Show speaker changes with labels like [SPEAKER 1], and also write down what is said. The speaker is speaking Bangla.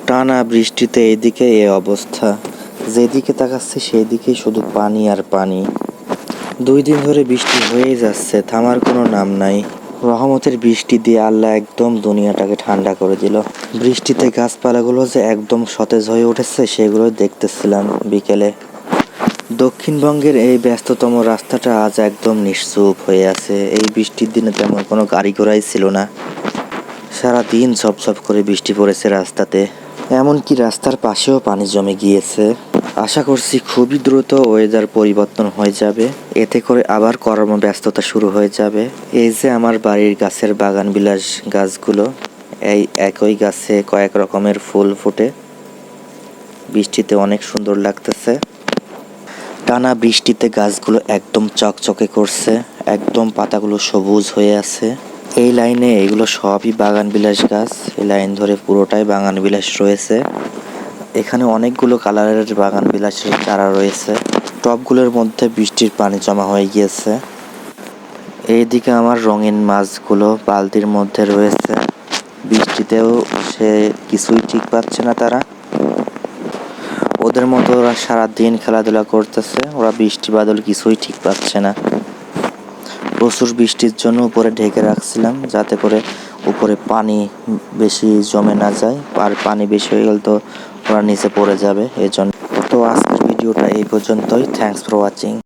[SPEAKER 1] টানা বৃষ্টিতে এইদিকে এই অবস্থা, যেদিকে তাকাচ্ছি সেই দিকেই শুধু পানি আর পানি। 2 দিন ধরে বৃষ্টি হয়েই যাচ্ছে, থামার কোনো নাম নাই। রহমতের বৃষ্টি দিয়ে আল্লাহ একদম দুনিয়াটাকে ঠান্ডা করে দিল। বৃষ্টিতে গাছপালাগুলো যে একদম সতেজ হয়ে উঠেছে সেগুলো দেখতেছিলাম বিকেলে। দক্ষিণবঙ্গের এই ব্যস্ততম রাস্তাটা আজ একদম নিশ্চুপ হয়ে আছে। এই বৃষ্টির দিনে তেমন কোনো গাড়ি ঘোড়াই ছিল না। সারাদিন ঝপঝপ করে বৃষ্টি পড়েছে রাস্তাতে, এমনকি রাস্তার পাশেও পানি জমে গিয়েছে। আশা করছি খুবই দ্রুত ওয়েদার পরিবর্তন হয়ে যাবে, এতে করে আবার কর্মব্যস্ততা শুরু হয়ে যাবে। এই যে আমার বাড়ির গাছের বাগান বিলাস গাছগুলো, এই একই গাছে কয়েক রকমের ফুল ফুটে, বৃষ্টিতে অনেক সুন্দর লাগতেছে। টানা বৃষ্টিতে গাছগুলো একদম চকচকে করছে, একদম পাতাগুলো সবুজ হয়ে আছে। এই লাইনে এগুলো সবই বাগান বিলাস গাছ, এই লাইন ধরে পুরোটাই বাগান বিলাস রয়েছে। এখানে অনেকগুলো কালারের বাগান বিলাসের চারা রয়েছে। টবগুলোর মধ্যে বৃষ্টির পানি জমা হয়ে গিয়েছে। এইদিকে আমার রঙিন মাছগুলো বালতির মধ্যে রয়েছে, বৃষ্টিতেও সে কিছুই ঠিক পাচ্ছে না তারা। ওদের মতো ওরা সারাদিন খেলাধুলা করতেছে, ওরা বৃষ্টি বাদল কিছুই ঠিক পাচ্ছে না। প্রচুর বৃষ্টির জন্য উপরে ঢেকে রাখছিলাম, যাতে করে উপরে পানি বেশি জমে না যায়, আর পানি বেশি হয়ে গেলে তো ওরা নিচে পড়ে যাবে। এজন্য তো আজকের ভিডিওটা এই পর্যন্তই। Thanks for watching.